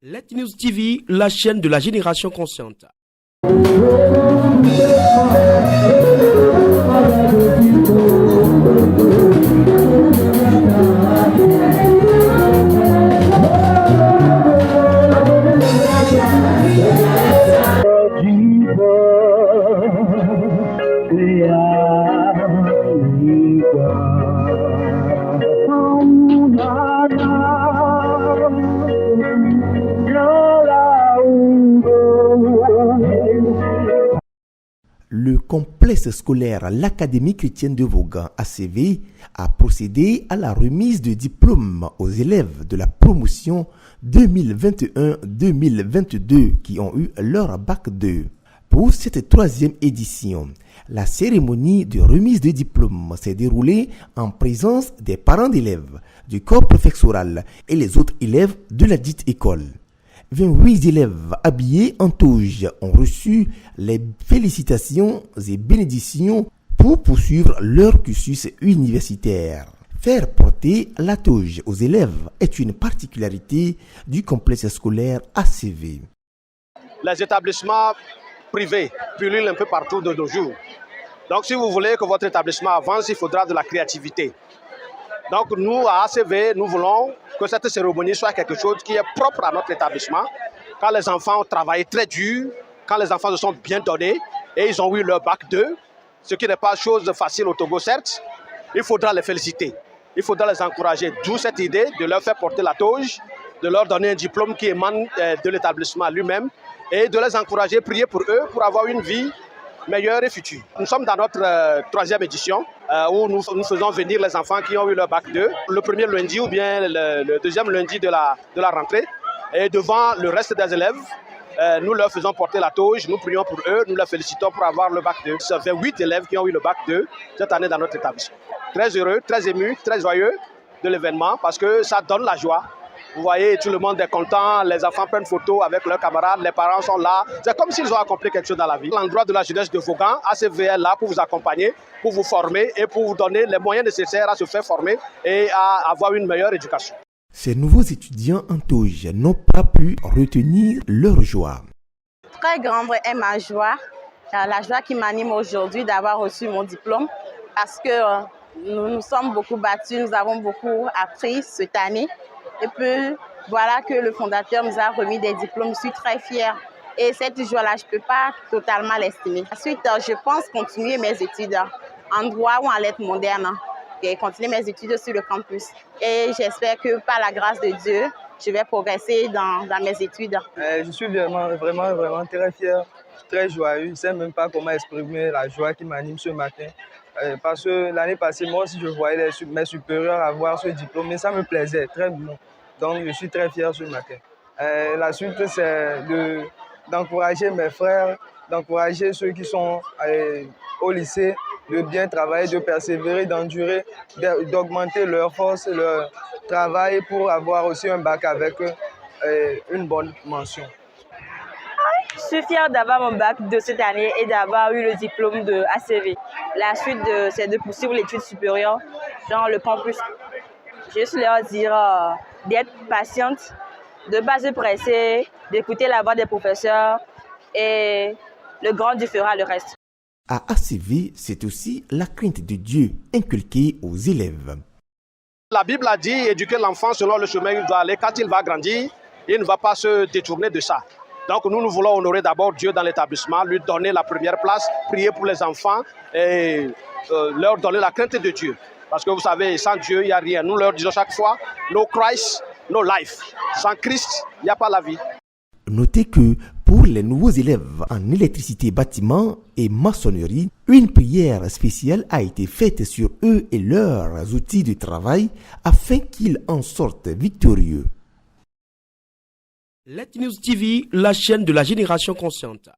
Let News TV, la chaîne de la génération consciente. Le complexe scolaire l'Académie chrétienne de Vaughan, ACV, a procédé à la remise de diplômes aux élèves de la promotion 2021-2022 qui ont eu leur bac 2. Pour cette troisième édition, la cérémonie de remise de diplômes s'est déroulée en présence des parents d'élèves, du corps préfectoral et les autres élèves de la dite école. 28 élèves habillés en toge ont reçu les félicitations et bénédictions pour poursuivre leur cursus universitaire. Faire porter la toge aux élèves est une particularité du complexe scolaire ACV. Les établissements privés pullulent un peu partout de nos jours. Donc si vous voulez que votre établissement avance, il faudra de la créativité. Donc nous, à ACV, nous voulons que cette cérémonie soit quelque chose qui est propre à notre établissement. Quand les enfants ont travaillé très dur, quand les enfants se sont bien donnés et ils ont eu leur bac 2, ce qui n'est pas chose facile au Togo certes, il faudra les féliciter. Il faudra les encourager. D'où cette idée de leur faire porter la toge, de leur donner un diplôme qui émane de l'établissement lui-même et de les encourager, prier pour eux pour avoir une vie meilleure et future. Nous sommes dans notre troisième édition où nous faisons venir les enfants qui ont eu leur bac 2 le premier lundi ou bien le deuxième lundi de la rentrée. Et devant le reste des élèves, nous leur faisons porter la toge, nous prions pour eux, nous les félicitons pour avoir le bac 2. Ça fait 8 élèves qui ont eu le bac 2 cette année dans notre établissement. Très heureux, très ému, très joyeux de l'événement parce que ça donne la joie. Vous voyez, tout le monde est content, les enfants prennent photo avec leurs camarades, les parents sont là. C'est comme s'ils ont accompli quelque chose dans la vie. L'endroit de la jeunesse de Vaughan, ACV est là pour vous accompagner, pour vous former et pour vous donner les moyens nécessaires à se faire former et à avoir une meilleure éducation. Ces nouveaux étudiants en toge n'ont pas pu retenir leur joie. Très grande est ma joie, la joie qui m'anime aujourd'hui d'avoir reçu mon diplôme parce que nous nous sommes beaucoup battus, nous avons beaucoup appris cette année. Et puis, voilà que le fondateur nous a remis des diplômes. Je suis très fière. Et cette joie-là, je ne peux pas totalement l'estimer. Ensuite, je pense continuer mes études en droit ou en lettres modernes. Et continuer mes études sur le campus. Et j'espère que par la grâce de Dieu, je vais progresser dans mes études. Je suis vraiment très fier, très joyeux. Je ne sais même pas comment exprimer la joie qui m'anime ce matin. Parce que l'année passée, moi aussi, je voyais mes supérieurs avoir ce diplôme, mais ça me plaisait très bien. Donc, je suis très fier ce matin. La suite, c'est d'encourager mes frères, d'encourager ceux qui sont au lycée, de bien travailler, de persévérer, d'endurer, d'augmenter leur force, leur travail pour avoir aussi un bac avec une bonne mention. Je suis fière d'avoir mon bac de cette année et d'avoir eu le diplôme de ACV. La suite, c'est de poursuivre l'étude supérieure dans le campus. Je vais juste leur dire d'être patiente, de ne pas se presser, d'écouter la voix des professeurs et le grand Dieu fera le reste. À ACV, c'est aussi la crainte de Dieu inculquée aux élèves. La Bible a dit éduquer l'enfant selon le chemin qu'il doit aller. Quand il va grandir, il ne va pas se détourner de ça. Donc nous voulons honorer d'abord Dieu dans l'établissement, lui donner la première place, prier pour les enfants et leur donner la crainte de Dieu. Parce que vous savez, sans Dieu, il n'y a rien. Nous leur disons chaque fois, no Christ, no life. Sans Christ, il n'y a pas la vie. Notez que pour les nouveaux élèves en électricité bâtiment et maçonnerie, une prière spéciale a été faite sur eux et leurs outils de travail afin qu'ils en sortent victorieux. Let News TV, la chaîne de la génération consciente.